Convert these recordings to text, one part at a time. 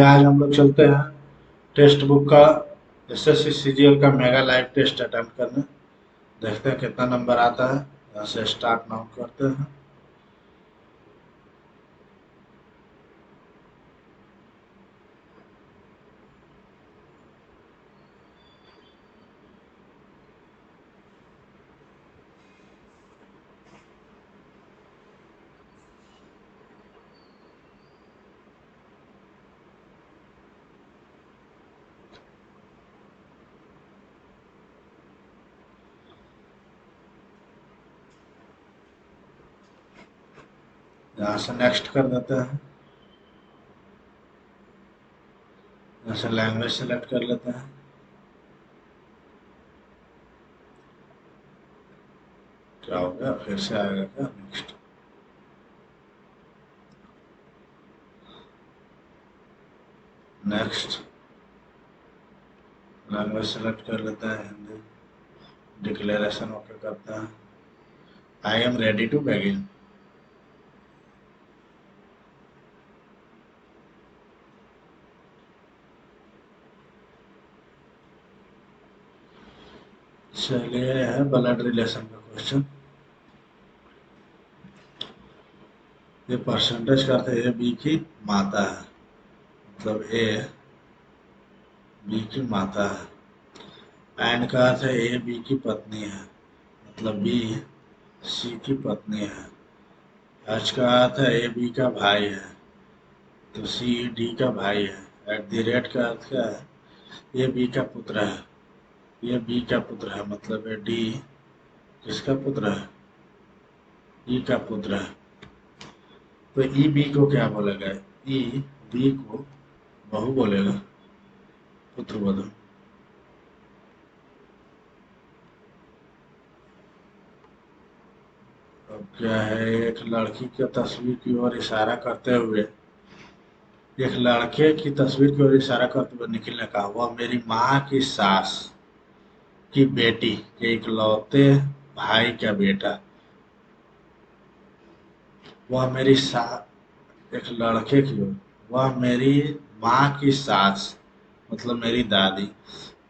आज हम लोग चलते हैं टेक्स्ट बुक का एसएससी सीजीएल का मेगा लाइव टेस्ट अटेम्प्ट करने। देखते हैं कितना नंबर आता है। यहाँ से स्टार्ट नाउ करते हैं। यहाँ से नेक्स्ट कर देते हैं। यहाँ से लैंग्वेज सेलेक्ट कर लेते हैं। क्या हो गया, फिर से आएगा क्या? नेक्स्ट नेक्स्ट लैंग्वेज सेलेक्ट कर लेते हैं, हिंदी। डिक्लेरेशन ओके करते हैं। I am ready to begin. चलिए, है ब्लड रिलेशन का क्वेश्चन। ये परसेंटेज का अर्थ ए बी की माता है, मतलब ए बी की माता है। एंड का अर्थ है ए बी की पत्नी है, मतलब बी सी की पत्नी है। एच का अर्थ है ए बी का भाई है, तो सी डी का भाई है। एट द रेट का अर्थ क्या है? ये बी का पुत्र है, ये बी का पुत्र है, मतलब ये डी किसका पुत्र है? ई का पुत्र है। तो ई बी को क्या बोलेगा? ई बी को बहू बोलेगा, पुत्र वधु। अब क्या है, एक लड़की की तस्वीर की ओर इशारा करते हुए, एक लड़के की तस्वीर की ओर इशारा करते हुए निखिल ने कहा, वह मेरी माँ की सास की बेटी के इकलौते भाई का बेटा। वह मेरी सा एक लड़के की ओर, वह मेरी माँ की सास मतलब मेरी दादी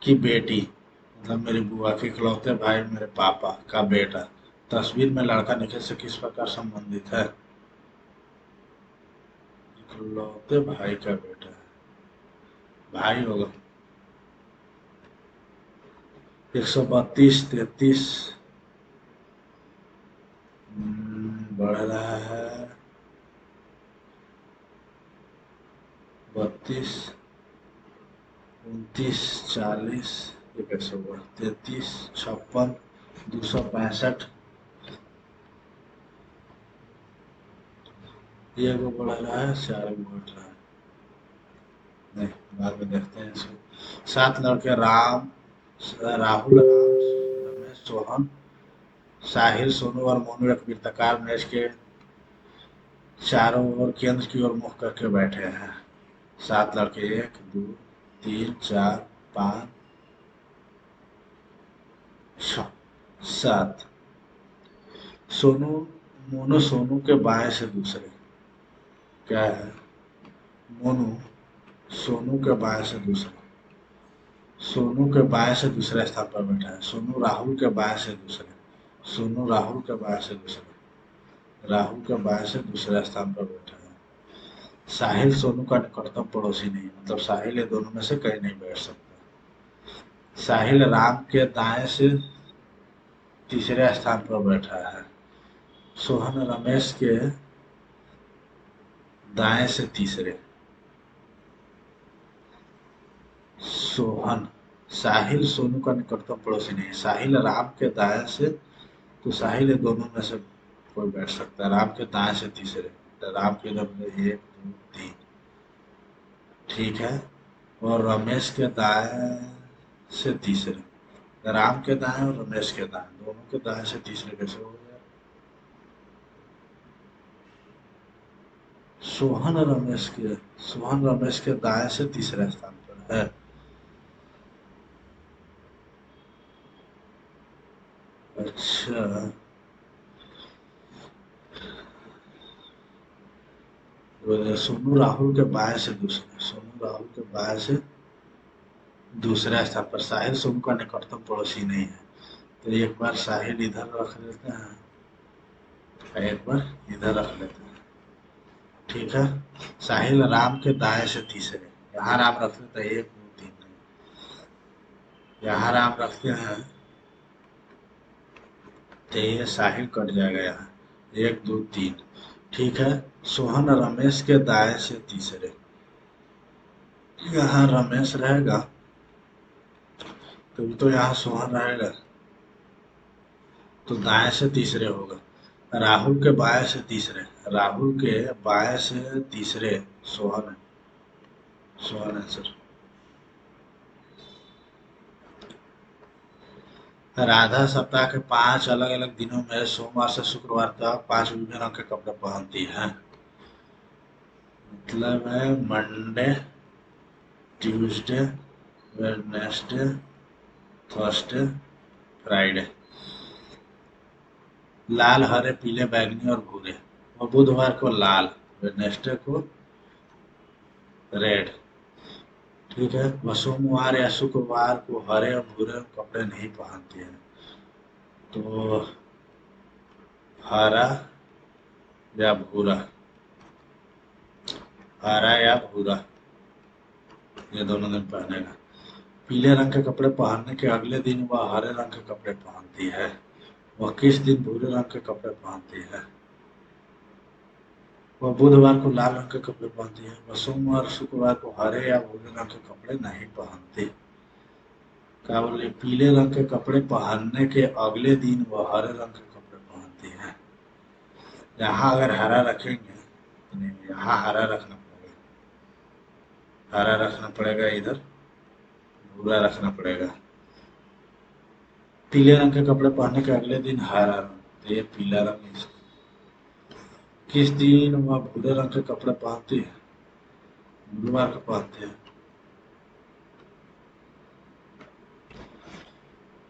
की बेटी, मतलब मेरी बुआ के इकलौते भाई मेरे पापा का बेटा। तस्वीर में लड़का निखिल से किस प्रकार संबंधित है? इकलौते भाई का बेटा है, भाई होगा। 132 33 बढ़ रहा है। 32 29 40, ये कैसे हुआ? 33 56 265, ये को बढ़ रहा है, 4 को बढ़ रहा है। नहीं, बाद में देखते हैं इसको। 7 लड़के राम राहुल रमेश सोहन साहिल सोनू और मोनू एक वृत्ताकार मेज के चारों ओर केंद्र की ओर मुख करके बैठे हैं। 7 लड़के 1 2 3 4 5 6 7। सोनू मोनू सोनू के बाएं से दूसरे, क्या है? मोनू सोनू के बाएं से दूसरे, सोनू के बाएं से दूसरे स्थान पर बैठा है। सोनू राहुल के बाएं से दूसरे, सोनू राहुल के बाएं से दूसरे, राहुल के बाएं से दूसरे स्थान पर बैठा है। साहिल सोनू का निकटतम पड़ोसी नहीं, मतलब साहिल ये दोनों में से कहीं नहीं बैठ सकता। साहिल राम के दाएं से तीसरे स्थान पर बैठा है। सोहन रमेश के दाएं से तीसरे। सोहन साहिल सोनू का निकटतम पड़ोसी नहीं, साहिल राम के दाएं से, तो साहिल ये दोनों में से कोई बैठ सकता है। राम के दाएं से तीसरे, तो राम के इधर में 1 2 3, ठीक है। और रमेश के दाएं से तीसरे, राम के दाएं और रमेश के दाएं, दोनों के दाएं से तीसरे कैसे हो गया? सोहन रमेश के दाएं से तीसरे स्थान पर है। अच्छा, सोनू राहुल के बाएं से दूसरे, सोनू राहुल के बाएं से दूसरा स्थान पर। साहिल सोम का निकटतम पड़ोसी नहीं है, तो एक बार साहिल इधर रख लेते हैं, एक बार इधर रख लेते हैं। ठीक है, साहिल राम के दाएं से तीसरे, यहाँ राम रख लेते हैं, 1 2 3, यहाँ राम रखते हैं तो ये साहिल कट जाएगा यहाँ, 1 2 3। ठीक है, सोहन रमेश के दाएं से तीसरे, यहाँ रमेश रहेगा तो यहाँ सोहन रहेगा, तो दाएं से तीसरे होगा। राहुल के बाएं से तीसरे, राहुल के बाएं से तीसरे सोहन है, सोहन आंसर। राधा सप्ताह के 5 अलग अलग दिनों में सोमवार से शुक्रवार तक 5 विभिन्न रंग के कपड़े पहनती है। मतलब है Monday, Tuesday, Wednesday, Thursday, Friday. लाल, हरे, पीले, बैंगनी और भूरे। और बुधवार को लाल, वेडनेसडे को रेड। ठीक है, वह सोमवार या शुक्रवार को हरे और भूरे कपड़े नहीं पहनती है। तो हरा या भूरा, हरा या भूरा, ये दोनों दिन पहनेगा। पीले रंग के कपड़े पहनने के अगले दिन वह हरे रंग के कपड़े पहनती है। वह किस दिन भूरे रंग के कपड़े पहनती है? वह बुधवार को लाल रंग के कपड़े पहनती है। वह सोमवार शुक्रवार को हरे या भूरे रंग के कपड़े नहीं पहनती। क्या बोले? पीले रंग के कपड़े पहनने के अगले दिन वह हरे रंग के कपड़े पहनती है। यहाँ अगर हरा रखेंगे तो नहीं, यहाँ हरा रखना पड़ेगा, हरा रखना पड़ेगा, इधर भूरा रखना पड़ेगा। पीले रंग के कपड़े पहनने के अगले दिन हरा रंग, तो ये पीला रंग। किस दिन वह भूरे रंग के कपड़े पहनती है? गुरुवार को पहनते हैं।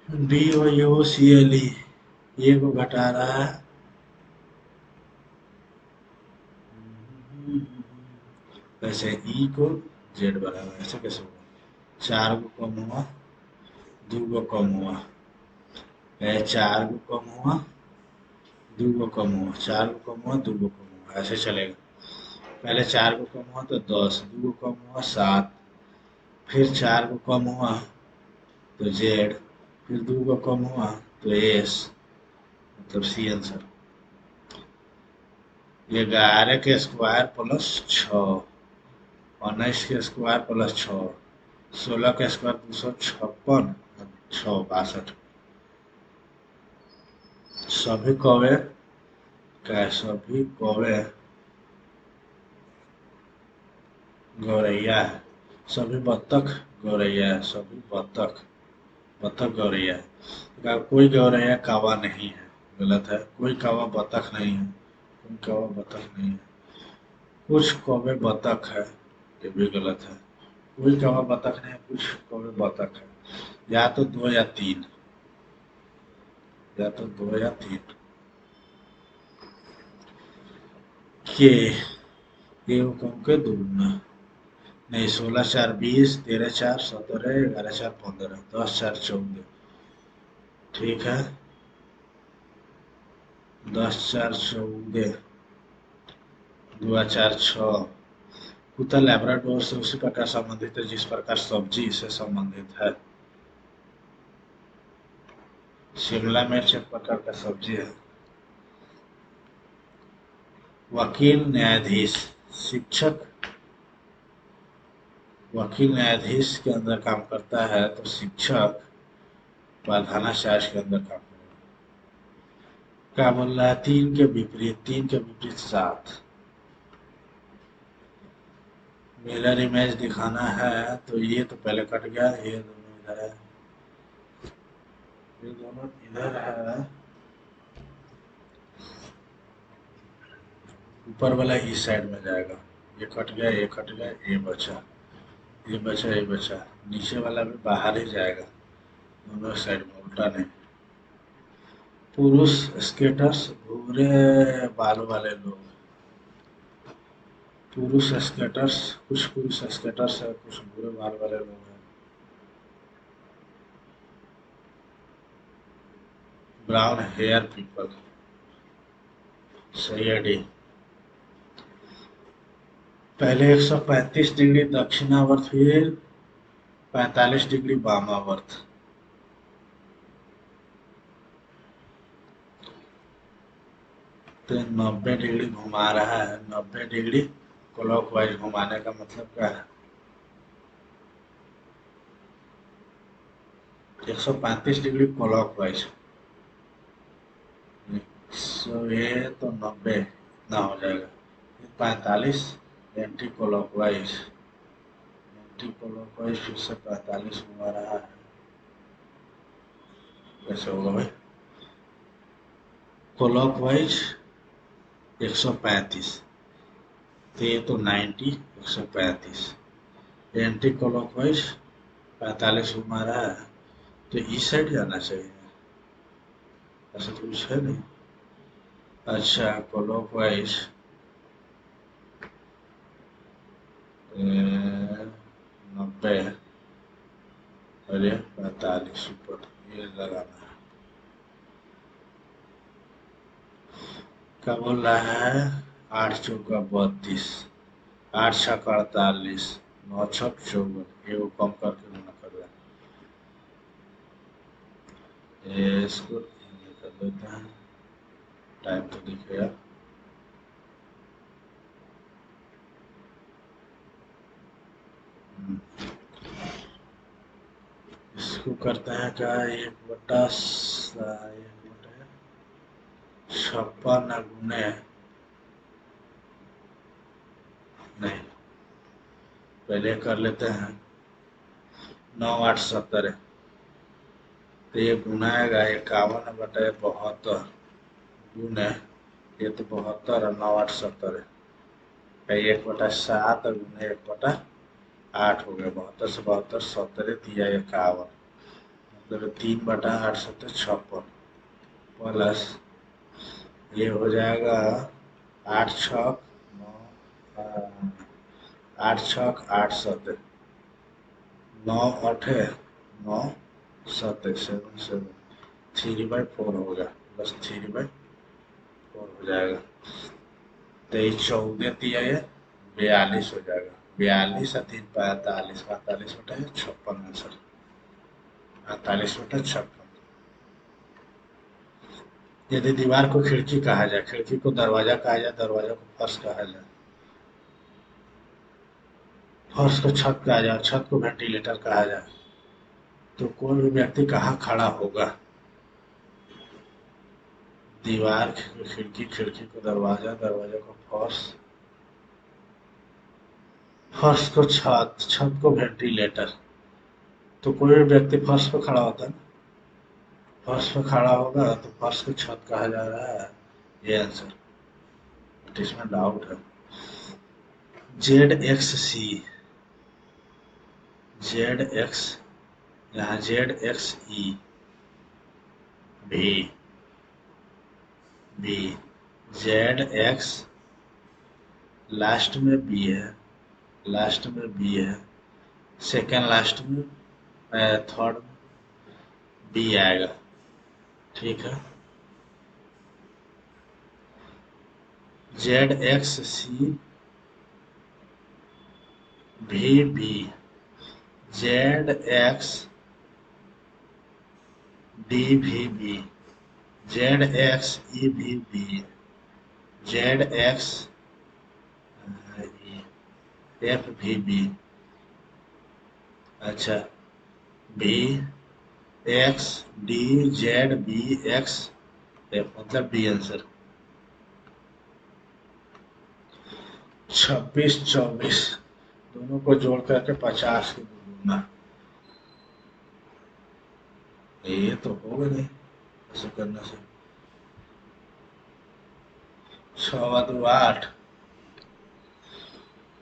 BOUCLE, ये को घटा रहा है, वैसे ई को जेड बराबर, ऐसे कैसे होगा? 4 को कम हुआ, 2 को कम हुआ, 4 को कम हुआ, 2 को कम हुआ, 4 को कम हुआ, 2 को कम हुआ, ऐसे चलेगा। पहले 4 को कम हुआ तो 10, 2 को कम हुआ 7, फिर 4 को कम हुआ तो जेड, फिर 2 को कम हुआ तो एस, मतलब सी आंसर। 11 के स्क्वायर प्लस 6, 19 के स्क्वायर प्लस 6, 16 के स्क्वायर 256, 6 62। सभी कौवे क्या? सभी कौवे गौरैया है। सभी बत्तख गौरैया है। सभी बत्तख, बत्तख गौरैया है। कोई गौरैया कावा नहीं है, गलत है। कोई कावा बत्तख नहीं है, कोई कावा बत्तख नहीं है। कुछ कौवे बत्तख है, ये भी गलत है। कोई कौवा बत्तख नहीं है, कुछ कौवे बत्तख है। या तो 2 या 3, या तो 2 या 3। ये हुक्म के दुगना नहीं। 16 4 20, 13 4 17, 11 4 15, 10 4 14। ठीक है, 10 4 14, 2 4 6। कुत्ता लैब्राडोर से उसी प्रकार संबंधित है जिस प्रकार सब्जी से संबंधित है। शिमला मिर्च एक प्रकार का सब्जी है। वकील, न्यायाधीश, शिक्षक। वकील न्यायाधीश के अंदर काम करता है, तो शिक्षक प्रधानाचार्य के अंदर काम करेगा। क्या बोल रहा है? 3 के विपरीत, 3 के विपरीत 7। मिरर इमेज दिखाना है, तो ये तो पहले कट गया, ये दोनों इधर है, ये दोनों इधर है, ऊपर वाला इस साइड में जाएगा। ये कट गया, ये कट गया, ये बचा, ये बचा, ये बचा। नीचे वाला भी बाहर ही जाएगा, दोनों साइड में, उल्टा नहीं। पुरुष स्केटर्स, भूरे बालों वाले लोग। पुरुष स्केटर्स, कुछ पुरुष स्केटर्स है, कुछ बुरे बाल वाले लोग हैं। ब्राउन हेयर पीपल, सही है डी। पहले 135 डिग्री दक्षिणावर्त, फिर 45 डिग्री वामावर्त। तो 90 डिग्री घुमा रहा है, 90 डिग्री क्लॉकवाइज घुमाने का मतलब क्या है? 135 डिग्री क्लॉकवाइज, ये तो 90 इतना हो जाएगा, 45 एंटी क्लॉकवाइज, एंटी क्लॉकवाइज फिर से 45 घुमा रहा है, कैसे होगा भाई? क्लॉकवाइज 135, तो ये तो 90, 135, एंटी क्लॉकवाइज 45 घुमा रहा है, तो इस साइड जाना चाहिए, ऐसा तो कुछ है नहीं। अच्छा, क्लॉकवाइज 90 और ये 45 ऊपर, ये लगाना है। क्या बोल रहा है? 8 चौका 32, 8 छक 48, 9 छक 54, ये वो कम करके गुना कर रहा है। ये इसको ये कर देते हैं, टाइम तो दिखेगा। इसको करते हैं क्या, 1/56 गुने, नहीं, पहले कर लेते हैं 9 8 70, तो ये गुनाएगा 51/72 गुने, ये तो 72 और 9 8 70 है, 1/7 गुने 1/8 हो गया, 72 से 72 70 दिया 51, मतलब 3/8 प्लस ये हो जाएगा 8 छक 9, 8 छक 8 7, 9 8 9 7 7 7, 3/4 होगा, बस 3/4 हो जाएगा, 23 14 दिया ये 42 हो जाएगा, 42 और 3 45, 45/56 आंसर, 48/56। यदि दीवार को खिड़की कहा जाए, खिड़की को दरवाजा कहा जाए, दरवाजा को फर्श कहा जाए, फर्श को छत कहा जाए, छत को वेंटिलेटर कहा जाए, तो कोई भी व्यक्ति कहाँ खड़ा होगा? दीवार को खिड़की, खिड़की को दरवाजा, दरवाजा को फर्श, फर्श को छत, छत को वेंटिलेटर, तो कोई भी व्यक्ति फर्श पे खड़ा होता है ना, फर्श पे खड़ा होगा तो फर्श को छत कहा जा रहा है, ये आंसर, बट इसमें डाउट है। ZXC, ZX, यहाँ ZXE, भी बी, ZX लास्ट में बी है, लास्ट में बी है, सेकेंड लास्ट में, थर्ड में बी आएगा, ठीक है। ZXC भी बी, ZX डी भी बी, ZXE भी बी, ZX F भी बी, अच्छा, B X D Z B X F, मतलब बी आंसर। 26 24 दोनों को जोड़ करके 50 के गुना, ये तो होगा नहीं ऐसे करने से। 6 2 8,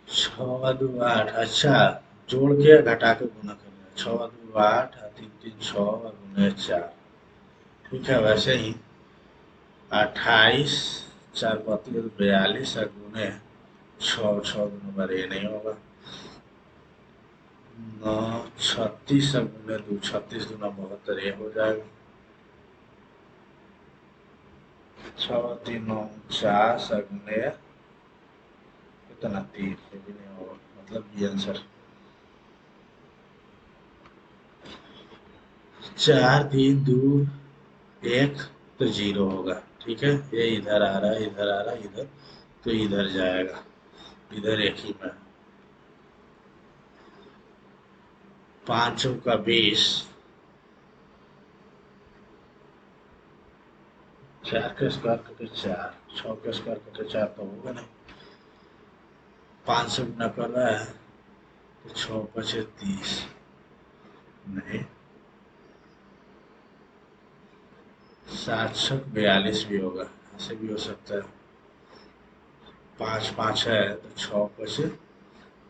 6 2 8, अच्छा, जोड़ के घटा के गुना करना है, 6 2 8, 3 3 6 और गुने 4, ठीक है। वैसे ही 28 4 32 42 और गुने छः छः नंबर ये नहीं होगा। 9 36 गुने 2 36 दूना 72 ये हो जाएगा। 6 3 9 49 गुने कितना 3 ये भी नहीं होगा, मतलब बी आंसर। 4 3 2 1 तो 0 होगा। ठीक है, ये इधर आ रहा है, इधर आ रहा है, इधर तो इधर जाएगा, इधर एक ही में। 5 का 20, 4 का स्क्वायर करके 4, 6 का स्क्वायर करके 4 तो होगा नहीं। 5 से गुना कर रहा है तो 6 पचे 30 नहीं, 7 छक 42 भी होगा, ऐसे भी हो सकता है। 5 5 है तो 6 पचे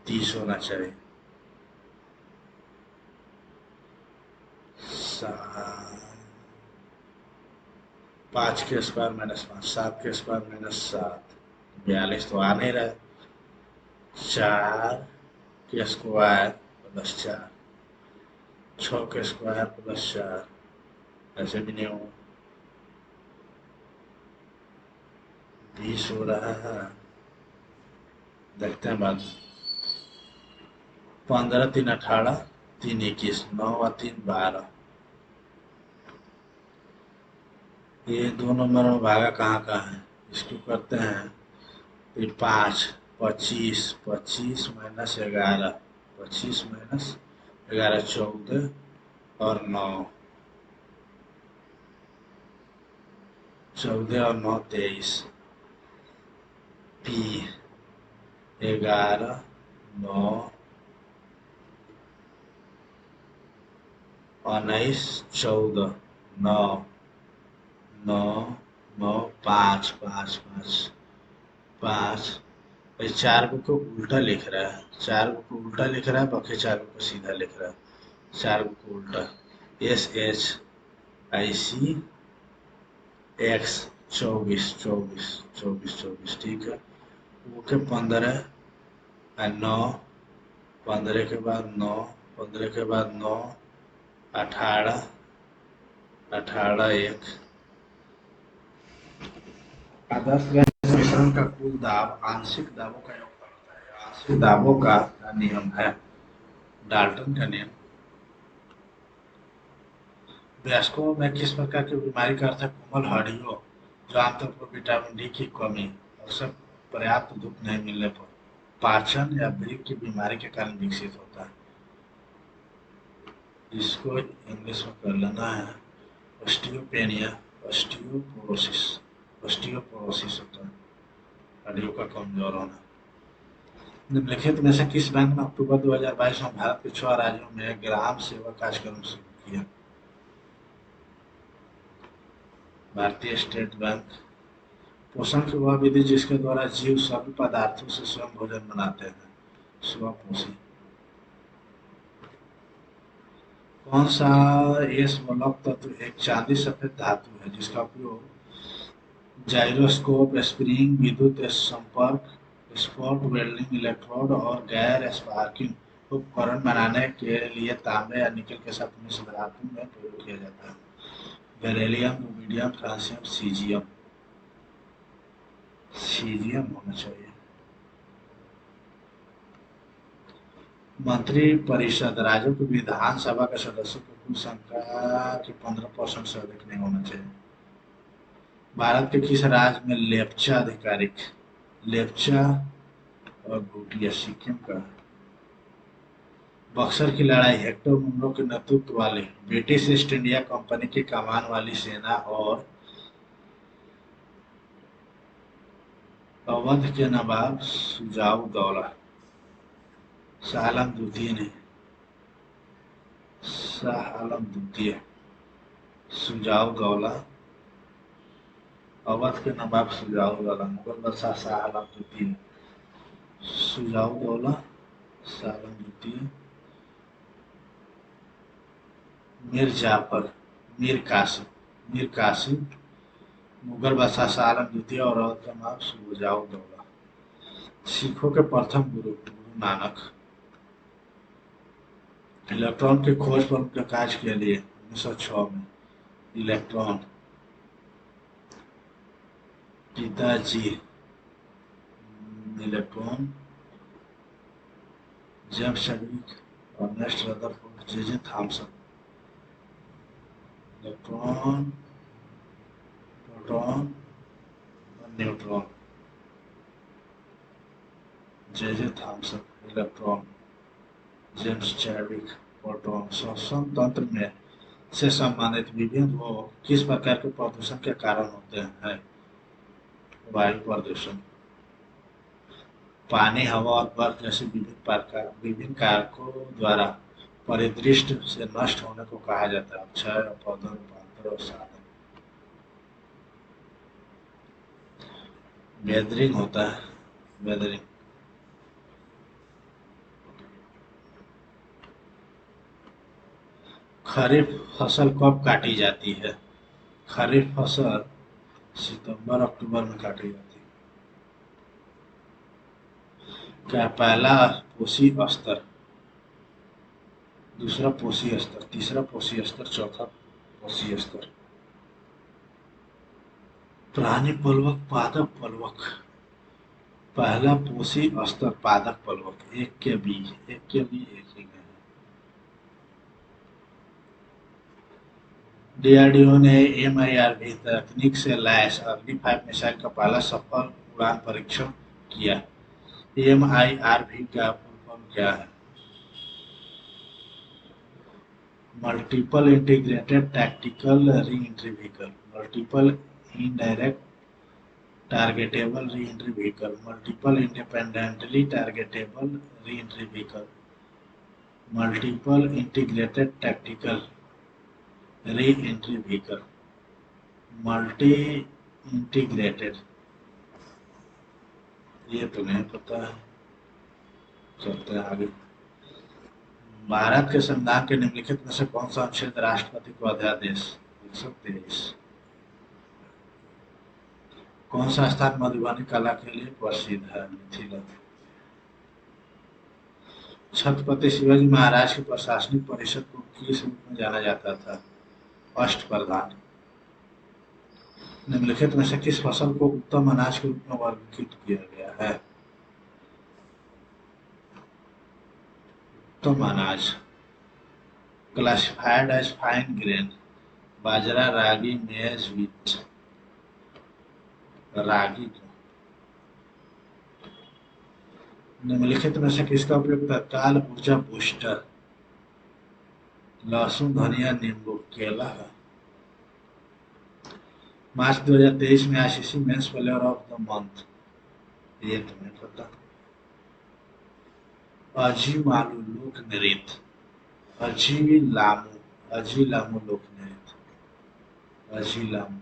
30 होना चाहिए। 5 के स्क्वायर माइनस 5, 7 के स्क्वायर माइनस 7, 42 तो आ नहीं रहा है। 4 के स्क्वायर प्लस 4, 6 के स्क्वायर प्लस 4, ऐसे भी नहीं होगा। 20 हो रहा है, देखते हैं बाद में। 15 3 18 3 21, 9 और 3 12। ये 2 नंबर में भागा कहाँ कहाँ है, इसको करते हैं। ये 5 25, 25 माइनस 11, 25 माइनस 11 14 और 9, 14 और 9 23, पी 11 9 19 14 9 9 9 5 5 5 5। ये 4 को उल्टा लिख रहा है, 4 को उल्टा लिख रहा है, बाकी 4 को सीधा लिख रहा है। 4 को उल्टा, S H I C X 24 24 24 24, ठीक है। वो के 15 और 9, 15 के बाद 9, 15 के बाद 9 18, 18 1। आदर्श गैस मिश्रण का कुल दाब आंशिक दाबों का योगफल होता है। आंशिक दाबों का नियम है डाल्टन का नियम। वयस्कों में किस प्रकार की बीमारी का अर्थ है कोमल हड्डियों, जो आमतौर पर विटामिन डी की कमी और सब पर्याप्त धूप नहीं मिलने पर पाचन या वृक्क की बीमारी के कारण विकसित होता है। इसको इंग्लिश में कर लेना है ऑस्टियोपेनिया, ऑस्टियोपोरोसिस। ऑस्टियोपोरोसिस होता है हड्डियों का कमजोर होना। निम्नलिखित में से किस बैंक ने अक्टूबर 2022 में भारत के 6 राज्यों में ग्राम सेवा कार्यक्रम शुरू किया? भारतीय स्टेट बैंक। पोषण की वह विधि जिसके द्वारा जीव सभी पदार्थों से स्वयं भोजन बनाते हैं, स्वपोषी। कौन सा एस वलक तत्व एक चांदी सफेद धातु है जिसका उपयोग जाइरोस्कोप, स्प्रिंग, विद्युत संपर्क, स्पॉट वेल्डिंग, इलेक्ट्रोड और गैर स्पार्किंग उपकरण बनाने के लिए तांबे या निकल के साथ मिश्र धातु में प्रयोग किया जाता है? Beryllium, rubidium, francium, caesium. Caesium होना चाहिए। मंत्रिपरिषद राज्यों की विधानसभा के सदस्यों की कुल संख्या के 15% से अधिक नहीं होना चाहिए। भारत के किस राज्य में लेप्चा आधिकारिक, लेप्चा और भूटिया सिक्किम का। बक्सर की लड़ाई हेक्टर मुंडो के नेतृत्व वाली ब्रिटिश ईस्ट इंडिया कंपनी की कमान वाली सेना और अवध के नवाब शुजाउद्दौला, शाह आलम द्वितीय नहीं, शाह आलम द्वितीय, शुजाउद्दौला, अवध के नवाब शुजाउद्दौला, मुगल बादशाह शाह आलम द्वितीय, शुजाउद्दौला, शाह आलम द्वितीय, मीर जाफर, मीर कासिम, मीर कासिम, मुगल बादशाह शाह आलम द्वितीय और अवध के नवाब शुजाउद्दौला। सिखों के प्रथम गुरु नानक। इलेक्ट्रॉन की खोज पर उनके कार्य के लिए 1906 में इलेक्ट्रॉन पिताजी electron James Chadwick, Ernest Rutherford, J Thomson. Electron, proton और neutron, J Thomson. Electron James Chadwick. Proton श्वसन तंत्र में से संबंधित विभिन्न वो किस प्रकार के प्रदूषण के कारण होते हैं? वायु प्रदूषण। पानी, हवा और बर्फ जैसे विभिन्न कारकों द्वारा परिदृष्ट से नष्ट होने को कहा जाता है। क्षय, अपरदन, रूपांतर और साधन। वेदरिंग होता है। वेदरिंग। खरीफ फसल कब काटी जाती है? खरीफ फसल सितंबर अक्टूबर में काटी जाती है। क्या पहला पोषी स्तर, दूसरा पोषी स्तर, तीसरा पोषी स्तर, चौथा पोषी स्तर? प्राणी पलवक, पादप पलवक। पहला पोषी स्तर पादप पलवक। एक के बीज एक ही है। डीआरडीओ ने एमआईआरवी तकनीक से लैस अग्नि 5 मिसाइल का पहला सफल उड़ान परीक्षण किया। एमआईआरवी का फुल फॉर्म क्या है? Multiple integrated tactical re entry vehicle, multiple indirect targetable re entry vehicle, multiple independently targetable re entry vehicle, multiple integrated tactical re entry vehicle, multi integrated. ये तो नहीं पता है। चलते हैं आगे। भारत के संविधान के निम्नलिखित में से कौन सा अनुच्छेद राष्ट्रपति को अध्यादेश? 123। कौन सा स्थान मधुबनी कला के लिए प्रसिद्ध है? मिथिला। छत्रपति शिवाजी महाराज की प्रशासनिक परिषद को किस रूप में जाना जाता था? अष्टप्रधान। निम्नलिखित में से किस फसल को उत्तम अनाज के रूप में वर्गीकृत किया गया है? उत्तम अनाज क्लासिफाइड एज फाइन ग्रेन, बाजरा, रागी, मेज, व्हीट। रागी। निम्नलिखित में से किसका उपयोग तत्काल ऊर्जा बूस्टर? लहसुन, धनिया, नींबू, केला है। मार्च 2023 में ICC men's player of the month. ये तुम्हें पता? अजी मालू लोक नृत्य, अजी लामू, अजी लामू लोक नृत्य, अजी लामू।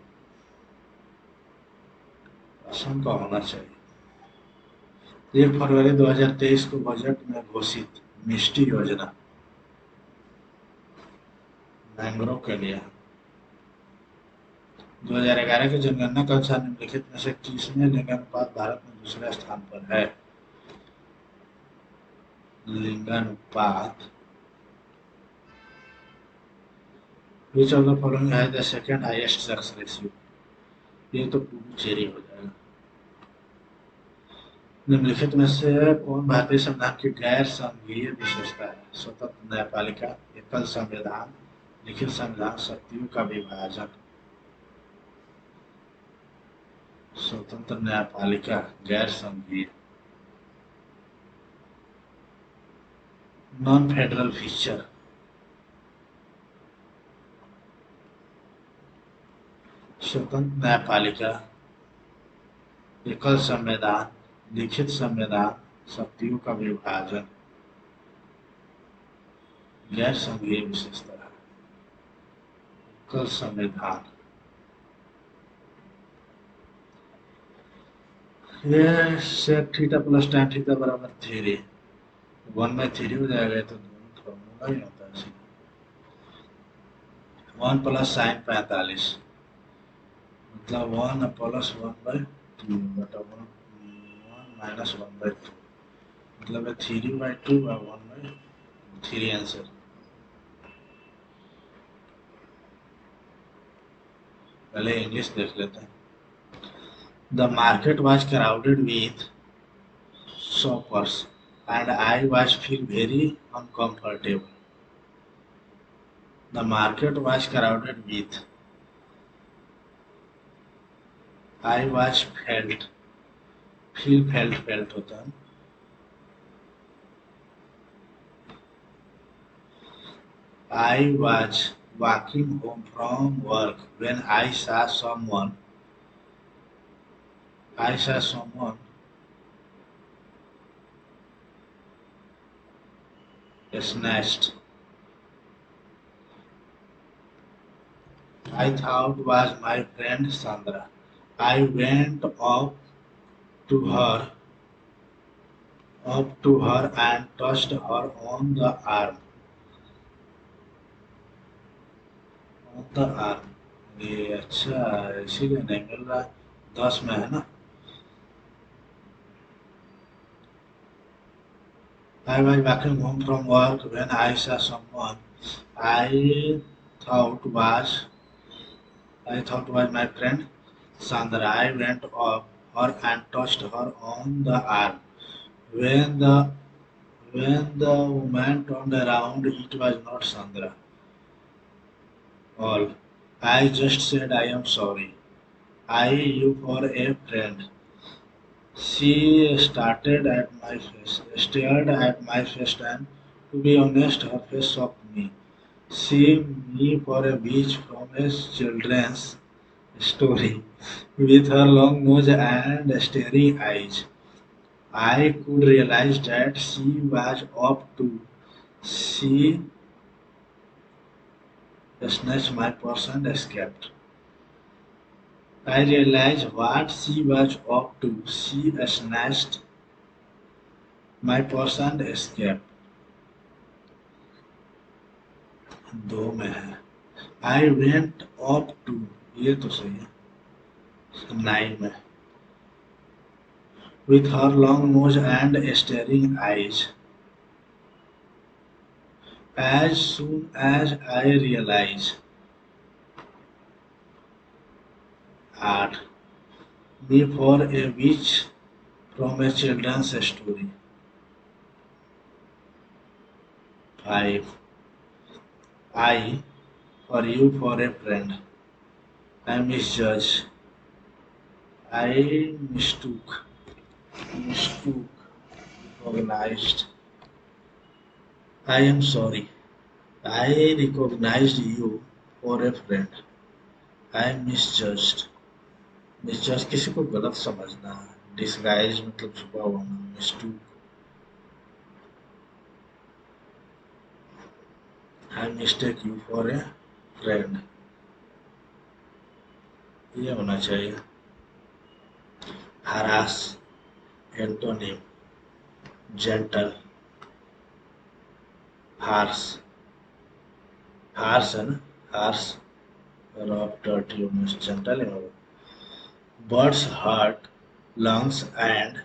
असम का होना चाहिए। 1 फरवरी 2023 को बजट में घोषित मिष्टी योजना मैंग्रोव के लिए। 2011 की जनगणना के अनुसार निम्नलिखित में से किसमें लिंगानुपात भारत में दूसरे स्थान पर है? लिंगानुपात। Which of the following has the second highest sex ratio? ये तो पुडुचेरी हो जाएगा। निम्नलिखित में से कौन भारतीय संविधान की गैर संघीय विशेषता है? स्वतंत्र न्यायपालिका, एकल संविधान, लिखित संविधान, शक्तियों का विभाजन। स्वतंत्र न्यायपालिका गैर संघीय। Non federal feature. स्वतंत्र न्यायपालिका, एकल संविधान, लिखित संविधान, शक्तियों का विभाजन। गैर संघीय विशेषता है एकल संविधान। ये sec theta plus tan theta बराबर 3 1/3 हो जाएगा। तो दोनों फॉर्मूला ही होता है। 1 प्लस साइन 45 मतलब 1 प्लस 1/2 बटा 1 -1/2 मतलब है 3/2 और 1/3 आंसर। पहले इंग्लिश देख लेते हैं। The market was crowded with shoppers and I was feel very uncomfortable. The market was crowded with I was felt होता है। I was walking home from work when I saw someone snatched. I thought was my friend Sandra. I went to her up to her and touched her on the arm. ये अच्छा इसीलिए नहीं मिल रहा है। 10 में है ना। I was walking home from work when I saw someone I thought was I thought was my friend Sandra. I went up her and touched her on the arm. When the when the woman turned around, it was not Sandra. All. I just said I am sorry. I you for a friend. She stared at my face, and to be honest, her face shocked me. See me for a beach from a children's story, with her long nose and staring eyes. I could realize that she was up to. She snatched my purse and escaped. I realized what she was up to. She snatched my purse and escaped. 2 में है। I went up to ये तो सही है। 9 में with her long nose and staring eyes. As soon as I realized 8 me for a witch from a children's story. 5 I for you for a friend. I misjudged. I mistook, recognized. I am sorry. I recognized you for a friend. I misjudged. Misjudge किसी को गलत समझना। Disguise मतलब छुपा होना। Mistook. I mistake you for a friend, ये होना चाहिए। Harsh antonym gentle harsh. Harsh है ना। हार्स रफ डर्टी जेंटल है वो। Birds heart lungs and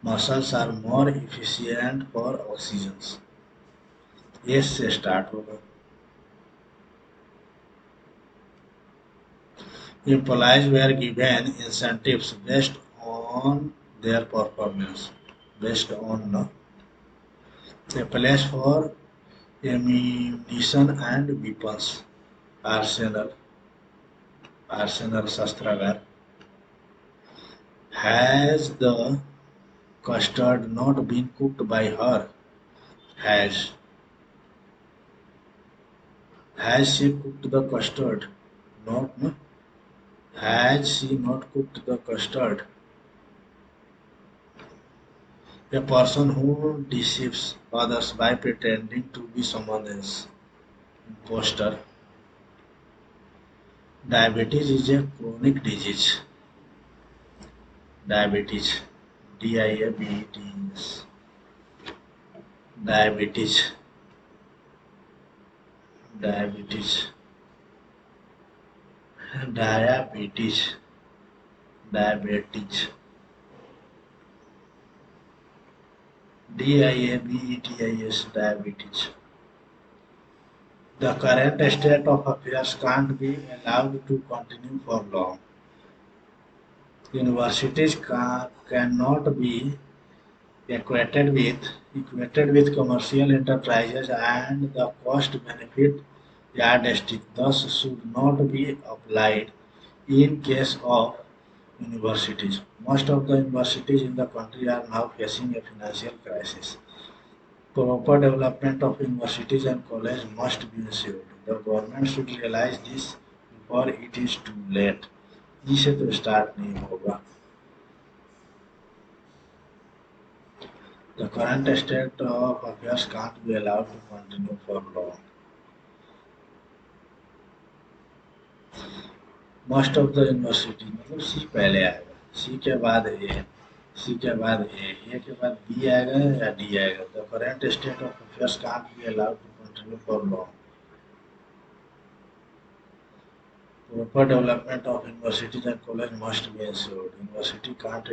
muscles are more efficient for oxygen. S से स्टार्ट होगा। Employees were given incentives based on their performance. Based on a place for ammunition and weapons. Arsenal. Arsenal शस्त्रागार। Has the custard not been cooked by her? Has. Has she cooked the custard? Not, no. Has she not cooked the custard? A person who deceives others by pretending to be someone else. Imposter. Diabetes is a chronic disease. Diabetes. Diabetes. Diabetes. Diabetes. Diabetes. Diabetes. diabetes, diabetes. The current state of affairs can't be allowed to continue for long. Universities cannot be equated with commercial enterprises, and the cost-benefit yardstick thus should not be applied in case of universities. Most of the universities in the country are now facing a financial crisis. Proper development of universities and colleges must be ensured. The government should realize this before it is too late. इसे तो start नहीं होगा. The current state of affairs can't be allowed to continue for long. Most of the university मतलब सी पहले आएगा, सी के बाद ए, सी के बाद ए के बाद बी आएगा या डी आएगा. The current state of affairs can't be allowed to continue for long. Proper development of universities and colleges must be ensured. University can't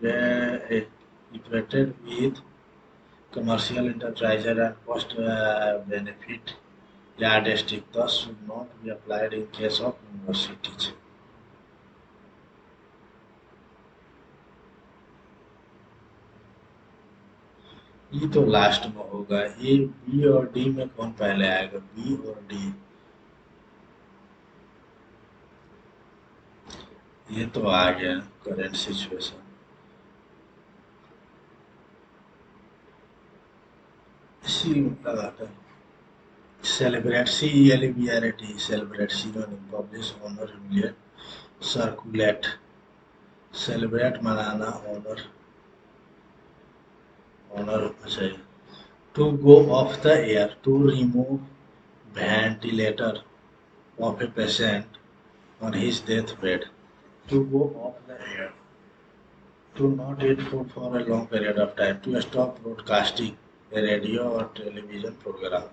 be equated with commercial enterprises and cost-benefit yardstick thus should not be applied in case of universities. ये तो last में होगा. A B और D में कौन पहले आएगा? B और डी. ये तो आ गया करेंट सिचुएशन. सी लगाता है. Celebrate, CELEBRAT, celebrate, synonym, publish, honor, humiliate, circulate. Celebrate मनाना, honor होना चाहिए. To go off the air, to remove ventilator of a patient on his deathbed. To go off the air. To not eat food for a long period of time. To stop broadcasting a radio or television program.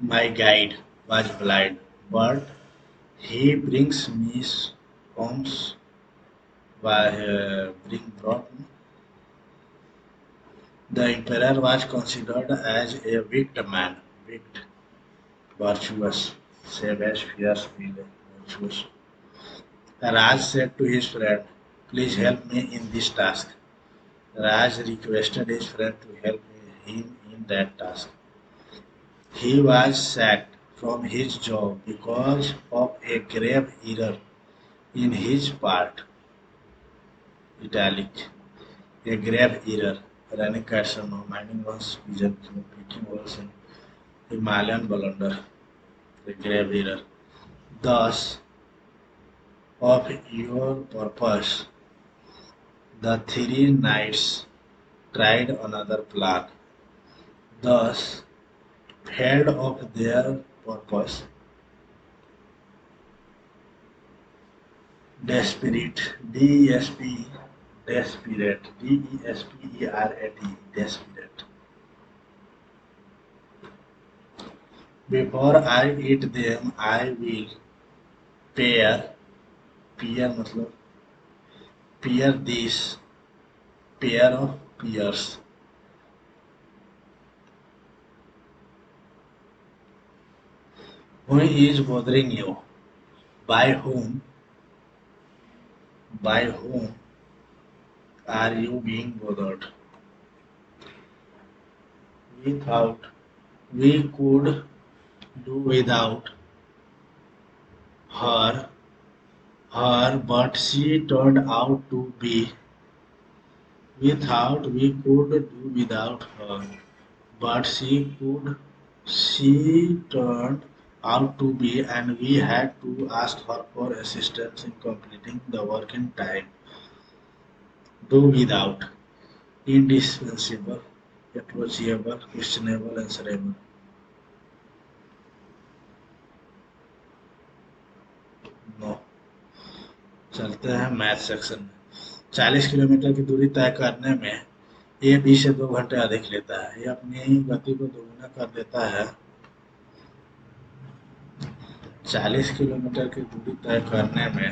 My guide was blind, but he brings me homes by brought me. The emperor was considered as a wicked man, wicked, virtuous, savage, fierce, virtuous. Raj said to his friend, "Please help me in this task." Raj requested his friend to help him in that task. He was sacked from his job because of a grave error in his part. Italic. A grave error. Running casino, minding one's vision, picking holes in Himalayan blunder. A grave error. Thus, of your purpose, the three knights tried another plan. Thus, failed of their purpose. Desperate, D-E-S-P, desperate, D-E-S-P-E-R-A-T, desperate. Before I eat them, I will pair, मतलब pair this, pair of pears. Who is bothering you? By whom are you being bothered? We could do without her, but she turned out to be. We thought we could do without her, but she turned out to be, and we had to ask her for assistance in completing the work in time. Do without, indispensable, approachable, questionable, answerable. No. चलते हैं math section में. 40 kilometre की दूरी तय करने में ये 20 से 2 घंटे अधिक लेता है. ये अपनी गति को दोगुना कर देता है. 40 किलोमीटर की दूरी तय करने में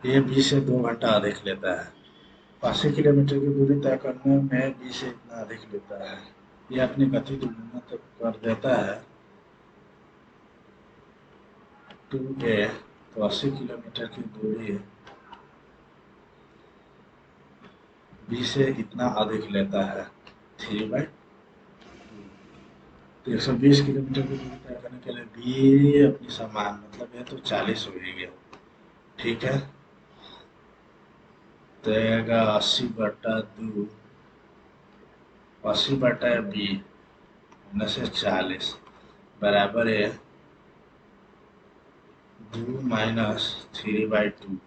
ये बी से 2 घंटा अधिक लेता है। 80 किलोमीटर की दूरी तय करने में बी से इतना अधिक लेता है। ये अपनी गति दुगुना तक कर देता है 2a, तो 80 किलोमीटर की दूरी बी से इतना अधिक लेता है 3/2। तो 120 किलोमीटर की दूरी तय करने के लिए बी अपनी समान, मतलब ये तो 40 हो ही गया। ठीक है, तो आएगा 80/2, 80/b माइनस 40 बराबर है 2 - 3/2,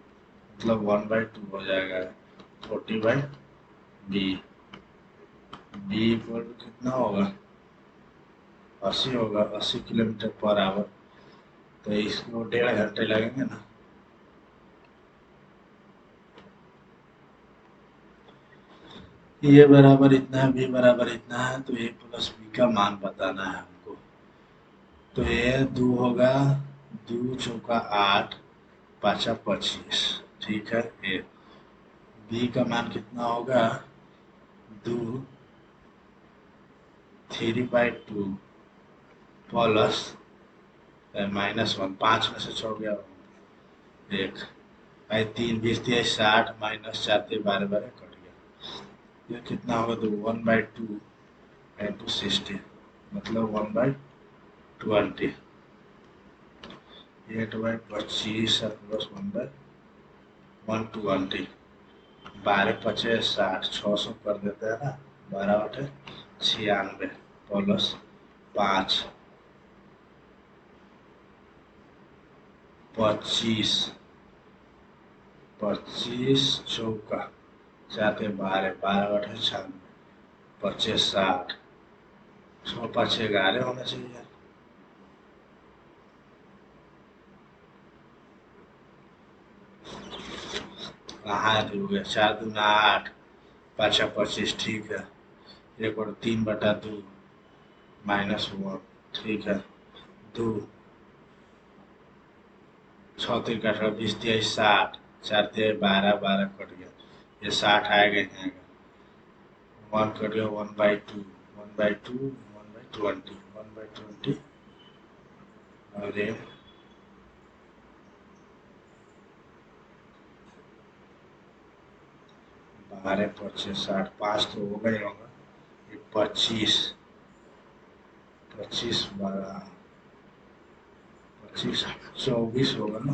मतलब 1/2 हो जाएगा 40/b। बी इक्वल कितना होगा 80 होगा, 80 किलोमीटर पर आवर। तो इसको 1.5 घंटे लगेंगे ना। ए बराबर इतना है, बी बराबर इतना है, तो ए प्लस बी का मान बताना है हमको। तो ये 2 होगा, 2 × 4 = 8, 5 × 25। ठीक है, ए बी का मान कितना होगा 2 3/2 प्लस -1, 5 में से छोड़ गया 1, भाई 3 20 23 60 -4 3 12 12 कट गया। ये कितना होगा, तो 1/2 × 60, मतलब 1/20, 8/25 प्लस 1/120, 12 × 5 = 60, 600 कर देते हैं ना, 12/96 प्लस 5 25, 25 चौका 4 × 12, 12/96, 25 60, 6 × 5 = 11 होना चाहिए। कहाँ हो गया, 4 दूना 8, 5 × 25, ठीक है। 1 और 3/2 -1, ठीक है। 2 6 3 का 20 23 60, 4 3 12 12 कट गया, ये 60 आएगा यहाँ का 1 कट गया, 1/2 1/2 1/20 1/20, और ये 12 25 60, 5 तो होगा ही होगा, ये 25 25 12 25 24 होगा ना,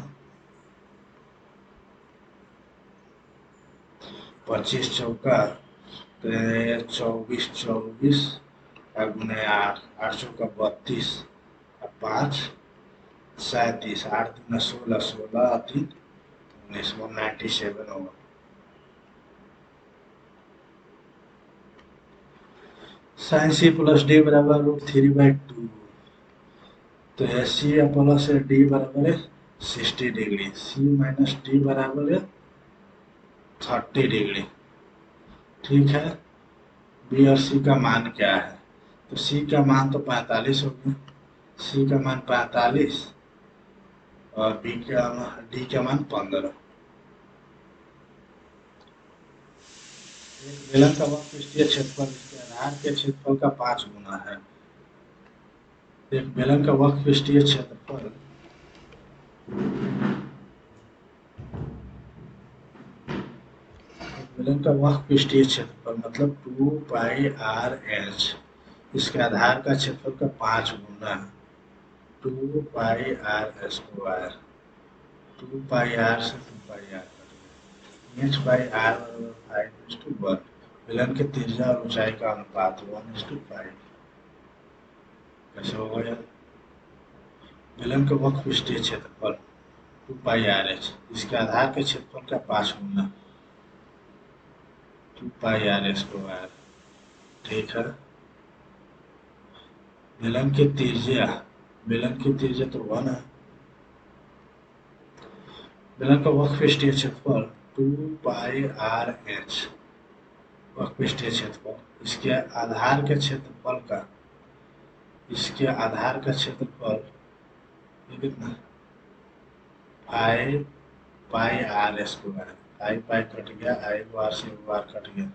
25 चौका, तो 24 24 गुने 8, 8 चौका 32, 5 37, 8 दूना 16, 16 3 19, 197 होगा। साइन सी प्लस डी बराबर √3/2, तो है सी प्लस डी बराबर है 60 डिग्री, सी माइनस डी बराबर है 30 डिग्री। ठीक है, बी और सी का मान क्या है, तो सी का मान तो 45 हो गया, सी का मान 45 और बी का डी का मान 15। एक बेलन का वक्रपृष्ठीय क्षेत्रफल इसके आधार के क्षेत्रफल का 5 गुना है। एक बेलन का वक्रपृष्ठीय क्षेत्रफल बेलन का वक्रपृष्ठीय क्षेत्रफल मतलब 2πr/h, इसके आधार का क्षेत्रफल का 5 गुना 2πr², 2πr से 2πr h/r/5:1, बेलन के त्रिज्या और ऊंचाई का अनुपात 1:5। कैसे होगा यार, बेलन का वक्रपृष्ठीय क्षेत्रफल 2πr/h, इसके आधार के क्षेत्रफल का 5 गुना 2πr²। ठीक है, बेलन की त्रिज्या, बेलन की त्रिज्या तो 1 है, बेलन का वक्रपृष्ठीय क्षेत्रफल 2πr/h, वक्रपृष्ठीय क्षेत्रफल, इसके आधार के क्षेत्रफल का, इसके आधार का क्षेत्रफल ये कितना 5 pi r square, pi pi cut गया, आई बार से बार कट गया,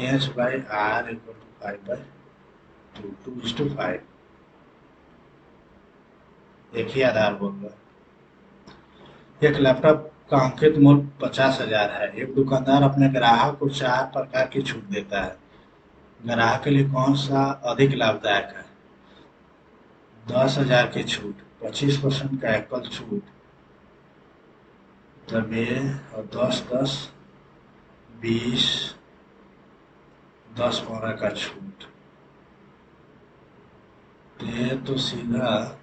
H by R equal to 5/2, 2:5। एक ही आधार बोल रहा है। एक लैपटॉप का अंकित मूल्य 50,000 है। एक दुकानदार अपने ग्राहक को 4 प्रकार की छूट देता है। ग्राहक के लिए कौन सा अधिक लाभदायक है? 10,000 की छूट, 25% का एप्पल छूट, तब ये और 10-10, 20, 10-15 का छूट, ये तो सीधा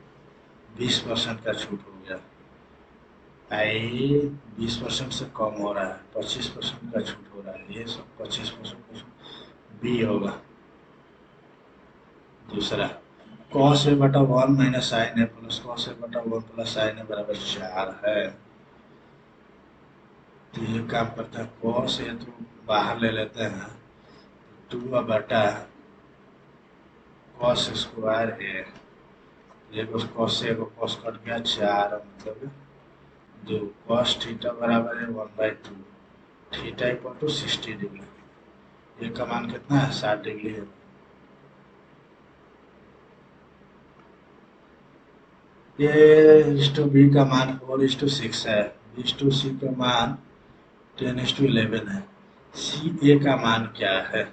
20% का छूट हो गया। आई 20% से कम हो रहा है, 25% का छूट हो रहा है, ये सब 25% का छूट बी होगा। दूसरा, cos a/1 minus sine A plus cos a/1 plus sine A बराबर 4 है। तो ये काम करता है, cos ए तो बाहर ले लेते हैं, 2/cos स्क्वायर ए, ये cos से cos कट गया 4, मतलब 2, cos थीटा बराबर है 1/2, थीटा इक्वल टू 60 डिग्री। ये का मान कितना है? 60 डिग्री है। ये इस टू बी का मान 4:6 है, इस टू सी का मान 10:11 है। सी ए का मान क्या है?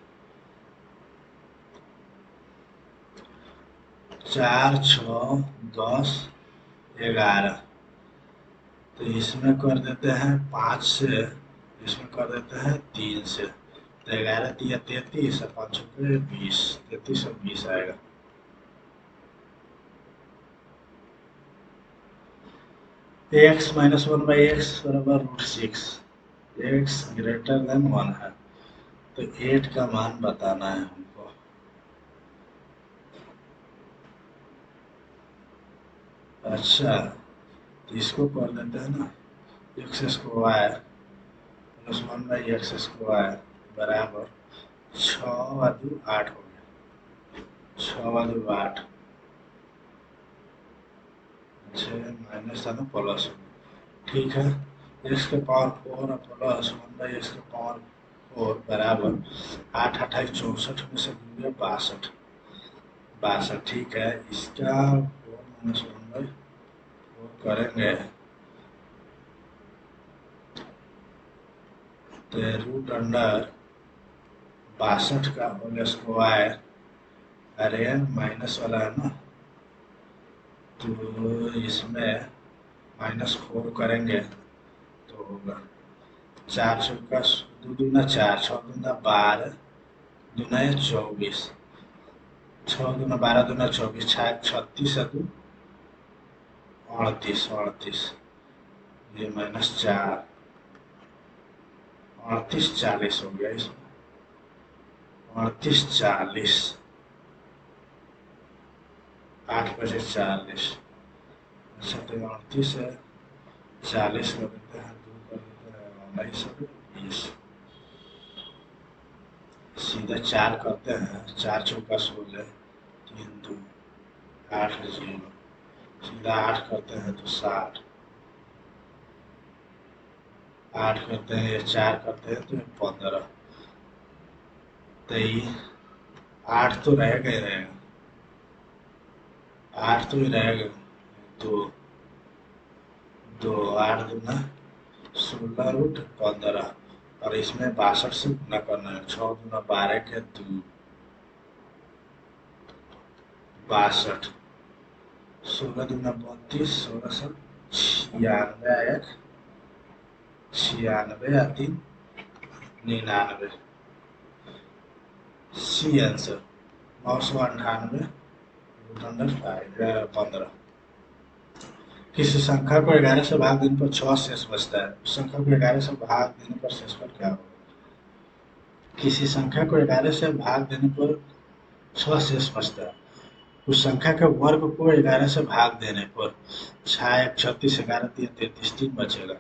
4, 6, 10, 11। तो इसमें कर देते हैं 5 से, इसमें कर देते हैं 3 से, तो 11 तिया 33 और 5 पे 20, 33 और 20 आएगा। x माइनस 1/x बराबर √6, x ग्रेटर देन 1 है, तो 8 का मान बताना है हमको। अच्छा, तो इसको कर देते हैं ना, x square plus 1/x square बराबर 6 × 8 हो गया, 6 × 8, 6 माइनस था ना प्लस, ठीक है। x के पावर 4 और प्लस 1/x के पावर 4 बराबर 8, 28, 64 में से दूंगे 62, 62, ठीक है। इसका 4 माइनस 1/4 करेंगे तो रूट अंडर 62 का होल स्क्वायर, अरे माइनस वाला है ना, तो इसमें -4 करेंगे तो होगा 4 चौका 2 दूना 4, 6 दूना 12, दूना 24, 6 दूना 12, दूना 24, 36 है 2, 38, 38, ये -4, 38, 40 हो गया इसमें, 38, 40, 8 बजे 40। अच्छा, तो 38 है, 40 कर देते हैं, 2 कर देते हैं 19 और 20, सीधा 4 करते हैं, 4 चौका 16, 3 2, 8 0, सीधा 8 करते हैं तो 60, 8 करते हैं, ये 4 करते हैं तो 15, तो ये 8 तो रहेगा ही रहेगा, 8 तो ही रहेगा, तो 2, 8 दूना 16 रूट 15, और इसमें 62 से गुना करना है, 6 दूना 12 के 2, 62, 16 दूना 32, 16 सब 96 आया, 96 या 3 99, सी आंसर 998 रूट अंडर 15। किसी संख्या को 11 से भाग देने पर 6 शेष बचता है, उस संख्या को 11 से भाग देने पर शेषफल क्या होगा? किसी संख्या को 11 से भाग देने पर 6 शेष बचता है, उस संख्या के वर्ग को 11 से भाग देने पर 6, 1, 36, 11, 3, 33, 3 बचेगा।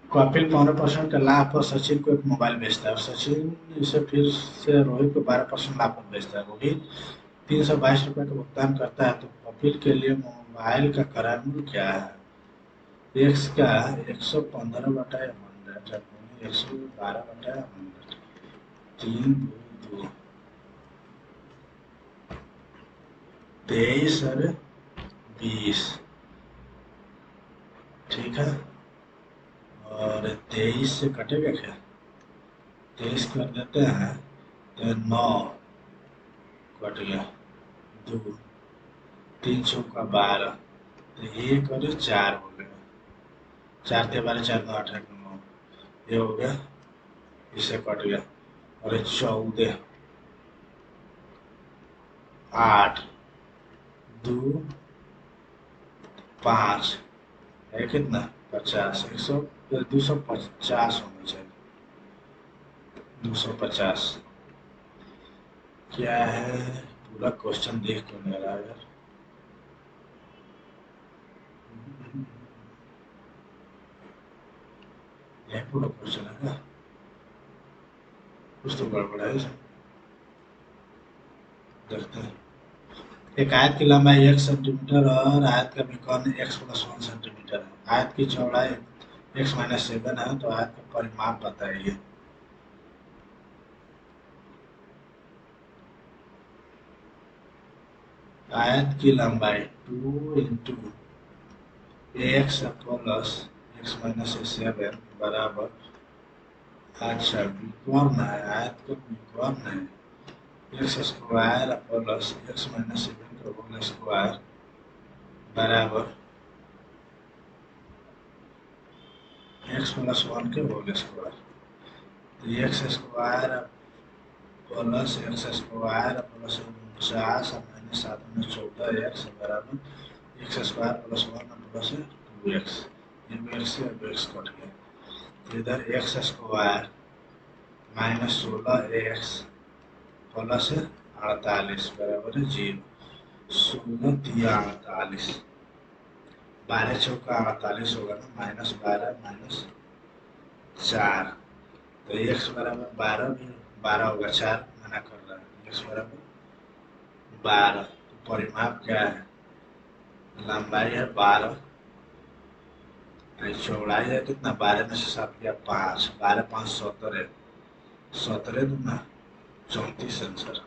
कपिल 15% का लाभ पर सचिन को एक मोबाइल बेचता है, और सचिन इसे फिर से रोहित को 12% लाभ पर बेचता है, रोहित 322 रुपये का भुगतान करता है, तो कपिल के लिए वाइल का करार क्या है? एक्स का 115/100 है, 112/100, 3 2 23 और 20। ठीक है, और 23 से कटेगा क्या? 23 कर देते हैं तो 9 कट गया, 2 3 चौका 12, तो 1 और 4 हो गया, 4 के 12, 4 2 8 8 9, ये हो गया, इससे कट गया, और 14 8 2 5 है कितना? 50, 100, 250 होना चाहिए, 250। क्या है? पूरा क्वेश्चन देख तो नहीं रहा यार। यह पूरा क्वेश्चन है ना, कुछ तो गड़बड़ है इसमें। देखते हैं। एक आयत की लंबाई 1 सेंटीमीटर और आयत का विकर्ण x+1 सेंटीमीटर है। आयत की चौड़ाई x-7 है, तो आयत का परिमाप बताइए। आयत की लंबाई 2 इंटू एक्स प्लस x-7 बराबर, अच्छा विकर्ण है, आयत का विकर्ण है, एक्स स्क्वायर प्लस x-7 का होल स्क्वायर बराबर x+1 के होल स्क्वायर। तो x square plus x square plus 49 और -7 में 14 एक्स बराबर x square plus 1 plus 2 x, ये एक्स से एक्स कट गया, तो इधर एक्स स्क्वायर -16 एक्स प्लस 48 बराबर 0, 16 तिया 48, 12 चौका 48 होगा ना, -12 -4, तो एक्स बराबर 12 भी 12 होगा, 4 मना कर रहा है, एक्स बराबर 12, तो परिमाप क्या है? लंबाई है 12, चौड़ाई है कितना? 12 में से 7 गया 5, 12 5 17, 17 दूना 34 आंसर।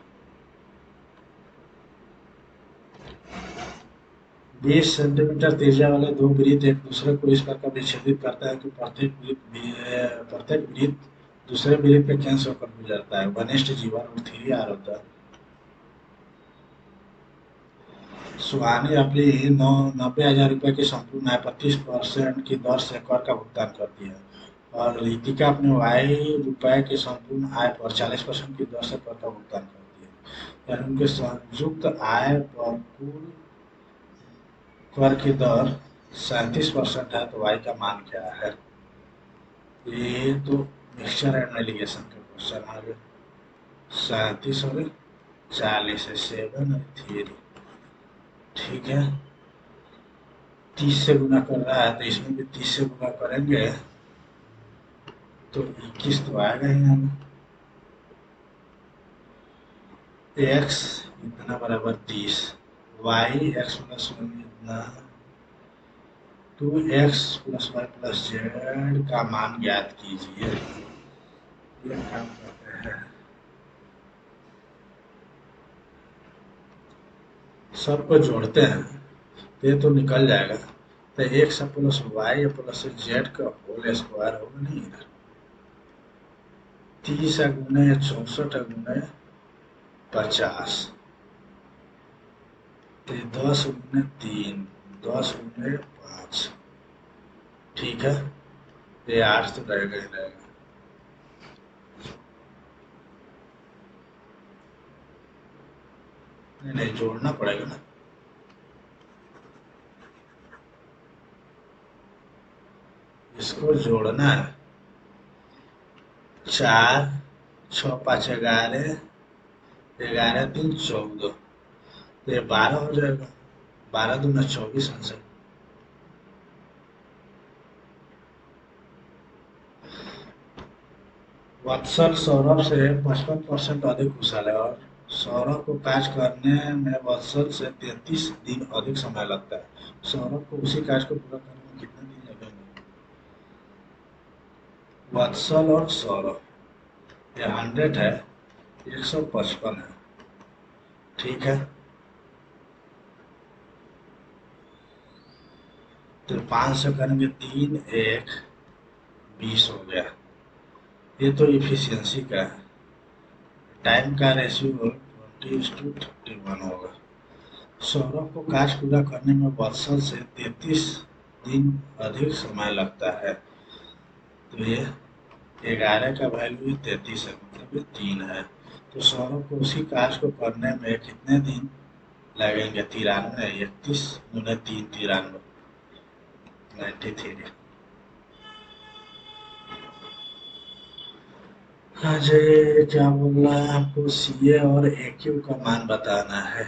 20 सेंटीमीटर त्रिज्या वाले दो वृत्त एक दूसरे को इस प्रकार विच्छेदित करता है कि प्रत्येक वृत्त दूसरे वृत्त के केंद्र से होकर गुजरता है। वनिष्ठ जीवन और 3R होता है। सुहानी अपनी 90,000 रुपए की संपूर्ण आय 25% की दर से कर का भुगतान करती है, और रितिका अपने ₹Y की संपूर्ण आय पर 40% की दर से कर का भुगतान करती है। यानी उनके संयुक्त आय पर कुल कर की दर 37% है, तो Y का मान क्या है? ये तो मिक्सचर एंड एलिगेशन का क्वेश्चन आ गया। 37 और 40 है, 7 और 3, ठीक है। 30 से गुना कर रहा है, तो इसमें भी 30 से गुना करेंगे तो 21 तो आएगा ही हमें। एक्स इतना बराबर 30, वाई x+1 इतना, 2x+y+z का मान ज्ञात कीजिए। ये काम करते हैं, सबको जोड़ते हैं, तो ये तो निकल जाएगा, तो x+y+z का होल स्क्वायर होगा नहीं इधर, 30 गुने 64 गुने 50, तो 10 गुने 3, 10 गुने 5, ठीक है, ये 8 तो रहेगा ही रहेगा। नहीं नहीं, जोड़ना पड़ेगा ना, इसको जोड़ना है। 4 6 5 11, 11 3 14, तो ये 12 हो जाएगा, 12 दूना 24 आंसर। वत्सल सौरभ से 55% अधिक कुशल है, और सौरभ को कार्य करने में वत्सल से 33 दिन अधिक समय लगता है। सौरभ को उसी कार्य को पूरा करने में कितने दिन लगेंगे? वत्सल और सौरभ, ये 100 है, 155 है, ठीक है। तो 5 से करेंगे 3, 1, 20 हो गया। ये तो इफिशियंसी का है। टाइम का रेशियो 20:31 होगा। सौरभ को कार्य पूरा करने में वत्सल से 33 दिन अधिक समय लगता है। तो ये 11 का वैल्यू 33 है, मतलब ये 3 है। तो सौरभ को उसी कार्य को करने में कितने दिन लगेंगे? 93, 31 गुने 3, 93, 93। हाँ जी, क्या बोल रहा है? आपको सी ए और ए क्यू का मान बताना है।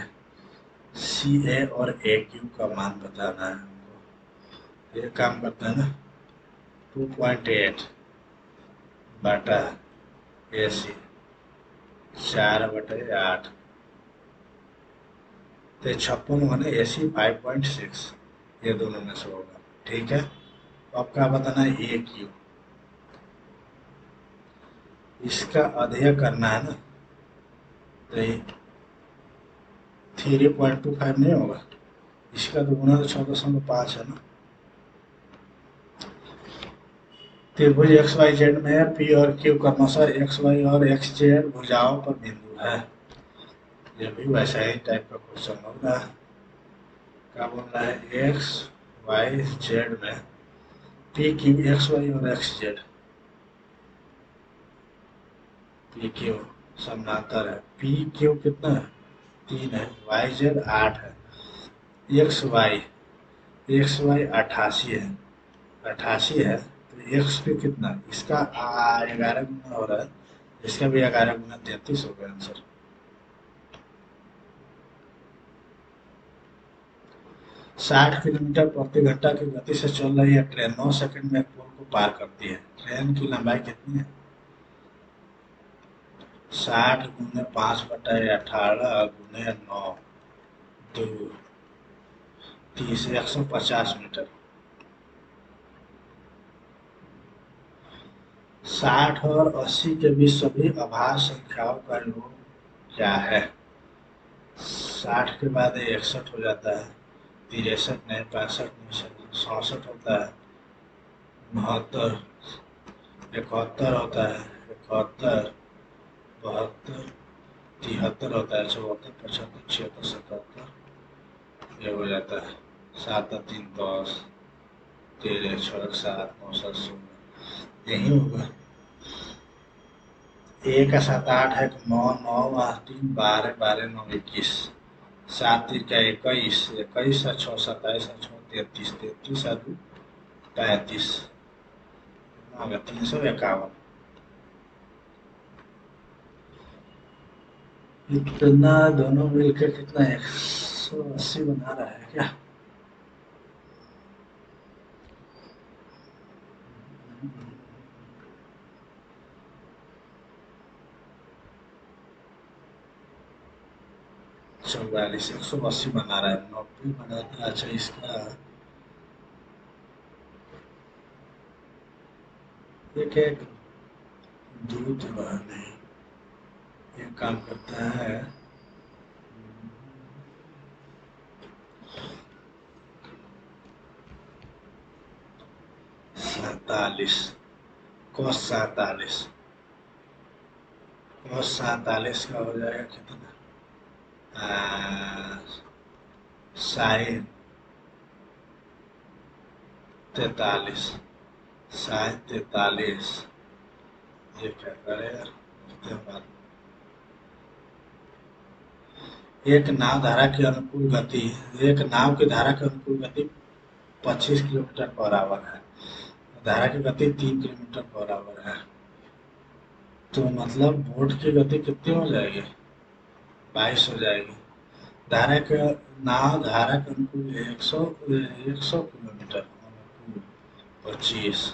सी ए और ए क्यू का मान बताना है हमको। ये काम करता है ना, 2.8 बटा ए सी, 4/8। तो 56 माने ए सी 5.6, ये दोनों में से होगा, ठीक है। तो आपका बताना है ए क्यू, इसका अध्यय करना है ना। तो ये 3.25 नहीं होगा, इसका तो गुना तो 6.5 है ना। त्रिभुज एक्स वाई जेड में पी और क्यू क्रमशः एक्स वाई और एक्स जेड भुजाओं पर बिंदु है। ये भी वैसा ही टाइप का क्वेश्चन होगा। क्या बोल रहा है? एक्स वाई जेड में पी क्यू, एक्स वाई और एक्स जेड, पी क्यू समानांतर है। पी क्यू कितना है? 3 है। वाई जेड 8 है। एक्स वाई 88 है, 88 है। तो एक्स पे कितना? इसका 11 गुना हो रहा है, इसका भी 11 गुना 33 हो गया आंसर। 60 किलोमीटर प्रति घंटा की गति से चल रही है ट्रेन 9 सेकंड में एक पुल को पार करती है। ट्रेन की लंबाई कितनी है? 60 गुने 5/18 गुने 9, 2, 30, 150 मीटर। 60 और 80 के बीच सभी अभाज्य संख्याओं का योग क्या है? 60 के बाद 61 हो जाता है, 63 नहीं, 65 नहीं, 67 होता है, 69, 71 होता है, 71, 72, 73 होता है, 74, 75, 76, 77, ये हो जाता है। 7 और 3 10, 13, 6, 7, 9, 7, 16, यही होगा। एक का 7, 8 है, 9, 9, 8, 3, 12, 12, 9, 21, 7, 3 का 21, 21 और 6, 27 और 6, 33, 33 और 2, 35, होगा 351। इतना दोनों मिलकर कितना? 180 बना रहा है क्या? चौवालीस, 180 बना रहा है, 90 बनाता है। अच्छा, इसका एक एक दूध नहीं, ये काम करता है। 47, cos 47, cos 47 का हो जाएगा कितना? साइन 43, साइन 43, ये क्या करेगा? एक नाव धारा की अनुकूल गति, एक नाव की धारा की अनुकूल गति 25 किलोमीटर पर आवर है। धारा की गति 3 किलोमीटर पर आवर है। तो मतलब बोट की गति कितनी हो जाएगी? 22 हो जाएगी। धारा के नाव धारा के अनुकूल 100 किलोमीटर अनुकूल 25,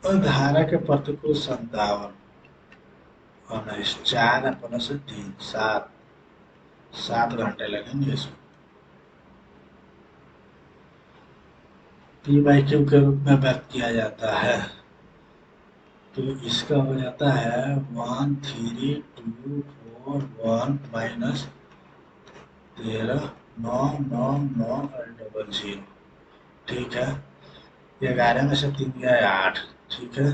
और धारा के प्रतिकूल 57, और 4 अपने से 3, 7 घंटे लगेंगे इसमें। पी बाई क्यू के रूप में व्यक्त किया जाता है। तो इसका हो जाता है 13241 -13 9 9 9 और 00। ठीक है, 11 में से 3 गया है 8। ठीक है,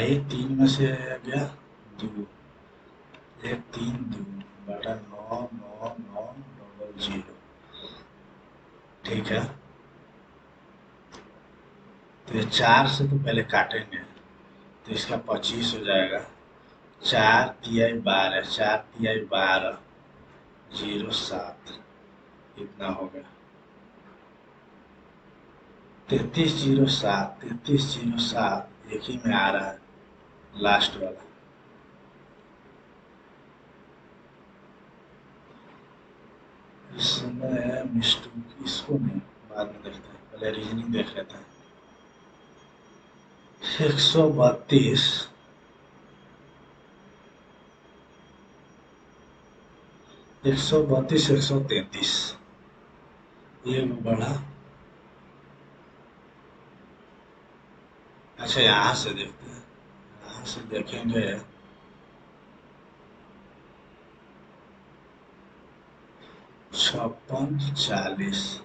ये 3 में से गया 2, 1 3 2 बटा 9 9 9 00। ठीक है, तो ये 4 से तो पहले काटेंगे, तो इसका 25 हो जाएगा। 4 तिहाई 12, 4 तिहाई 12, 07, इतना हो गया। 3307, 3307 एक ही में आ रहा है, लास्ट वाला। इसमें मिस्टेक, इसको नहीं, बाद में देखते हैं, पहले रीजनिंग देख लेते हैं। 132, 132, 133 ये बढ़ा। अच्छा, यहाँ से देखते हैं, यहाँ से देखेंगे 56 40,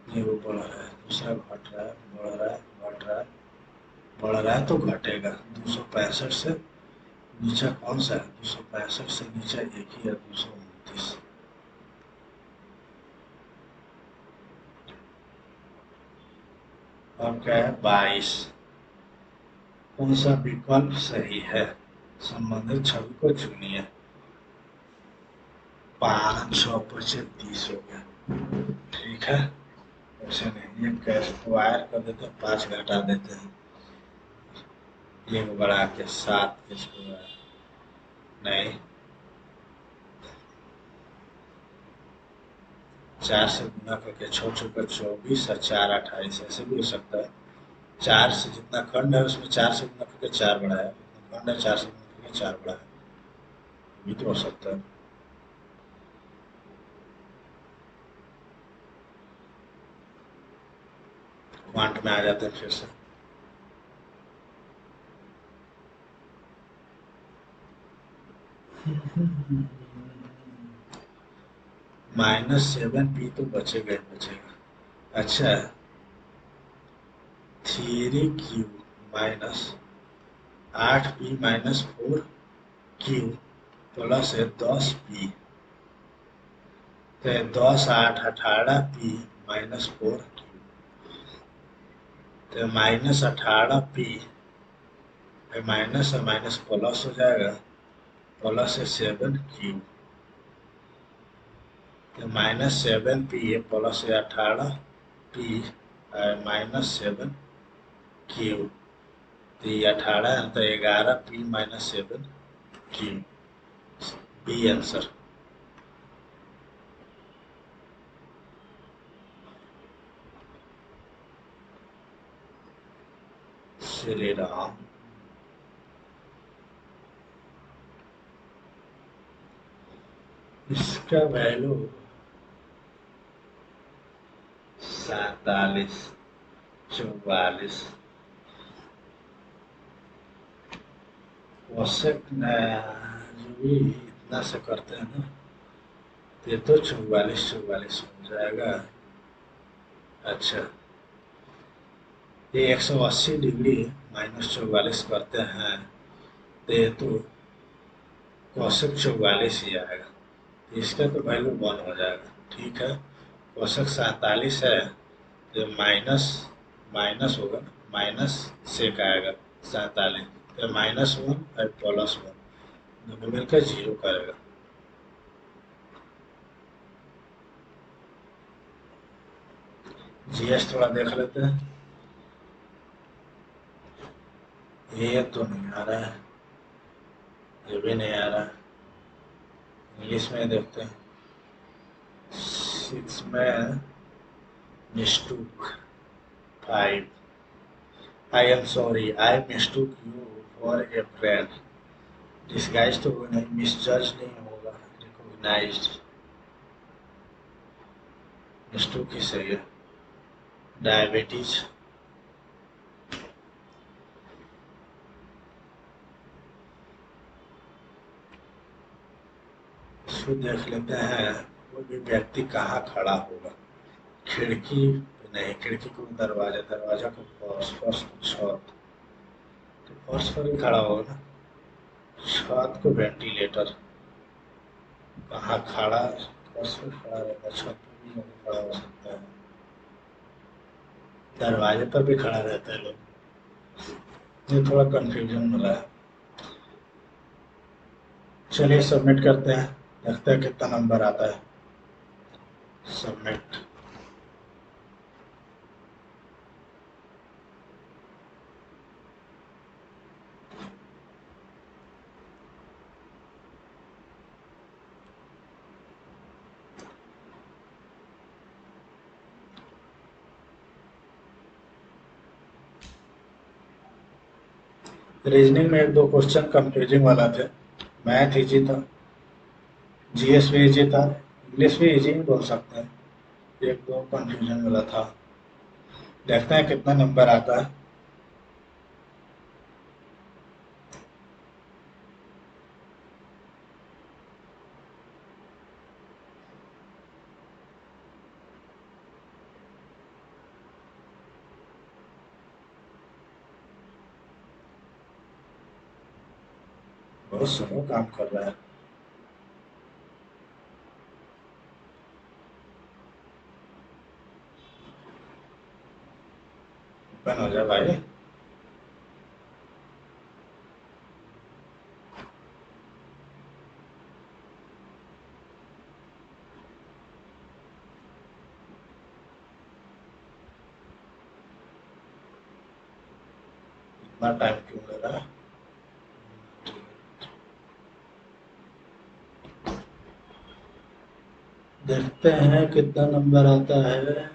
ये वो बढ़ रहा है, दूसरा घट रहा है, बढ़ रहा है, घट रहा है, बढ़ रहा है तो घटेगा। 265 से नीचा कौन सा है? 265 से नीचा एक ही है, 229। और क्या है? 22। कौन सा विकल्प सही है? संबंधित छवि को चुनिए। 5 6 25 30 हो गया। ठीक है, ऐसे नहीं, ये कैसे स्क्वायर कर देते हैं, 5 घटा देते हैं, ये बढ़ा के 7 के स्क्वायर नहीं, 4 से गुना करके 6 चौका 24 और 4 28, ऐसे भी हो सकता है। 4 से जितना खंड है उसमें 4 से गुना करके 4 बढ़ाया, खंड है 4 से गुना करके 4 बढ़ाया, ये तो हो सकता है। क्वांट में आ जाते हैं फिर से। -7p तो बचेगा ही बचेगा। अच्छा, 3q minus 8p minus 4q plus है 10p, तो 10 8 18p माइनस 4q, तो -18p माइनस है, माइनस प्लस हो जाएगा, प्लस है 7q, तो -7p है प्लस है 18p -7q, तो ये 18 है तो 11p minus 7q, B answer. Shri Ram. इसका वैल्यू 47 44। औसत जो भी इतना से करते हैं ना, ये तो 44 44 हो जाएगा। अच्छा, ये 180 डिग्री -44 करते हैं, तो ये तो औसत 44 ही आएगा, तो इसका तो वैल्यू 1 हो जाएगा। ठीक है, औसत 47 है, तो माइनस माइनस होगा ना, माइनस से का आएगा 47, तो -1 और +1 दोनों मिलकर 0 करेगा। जीएस थोड़ा देख लेते हैं। ये तो नहीं आ रहा है, ये भी नहीं आ रहा है। इंग्लिश में देखते हैं। 6 में mistook 5। I am sorry, I mistook you for a friend. Disguise तो नहीं, मिसजज नहीं होगा, रिकॉग्नाइज्ड। मिस्टूक ही सही है। डायबिटीज, इसको देख लेते हैं। कोई भी व्यक्ति कहाँ खड़ा होगा? खिड़की नहीं, खिड़की को दरवाजा, दरवाजा को फर्श, फर्श को छत, तो फर्श पर ही खड़ा होगा ना। छत को वेंटिलेटर, कहाँ खड़ा, फर्श पे खड़ा रहता है, छत पे भी खड़ा हो सकता है, दरवाजे पर भी खड़ा रहता है लोग। ये थोड़ा कंफ्यूजन मिला है। चलिए सबमिट करते हैं, देखते हैं कितना नंबर आता है। सबमिट। रीजनिंग में एक दो क्वेश्चन कंफ्यूजिंग वाला थे। मैथ इजी था, जीएस भी इजी था, इंग्लिश भी इजी ही बोल सकते हैं। एक दो कंफ्यूजन वाला था, देखते हैं कितना नंबर आता है। बहुत स्लो काम कर रहा है। ओपन हो जाए भाई। इतना टाइम क्यों ले रहा है? देखते हैं कितना नंबर आता है।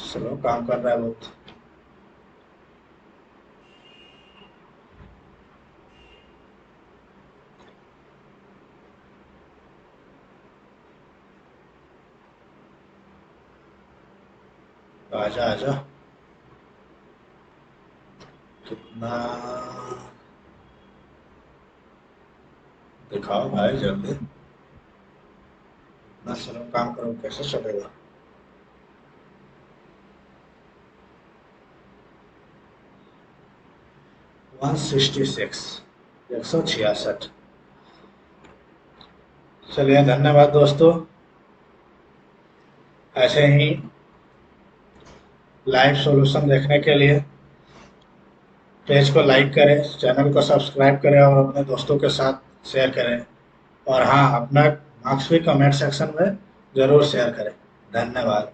स्लो काम कर रहा है बहुत। आजा आजा, कितना दिखाओ भाई जल्दी। इतना स्लो काम करो कैसे चलेगा? 166, 166। चलिए धन्यवाद दोस्तों, ऐसे ही लाइव सॉल्यूशन देखने के लिए पेज को लाइक करें, चैनल को सब्सक्राइब करें और अपने दोस्तों के साथ शेयर करें। और हाँ, अपना मार्क्स भी कमेंट सेक्शन में ज़रूर शेयर करें। धन्यवाद।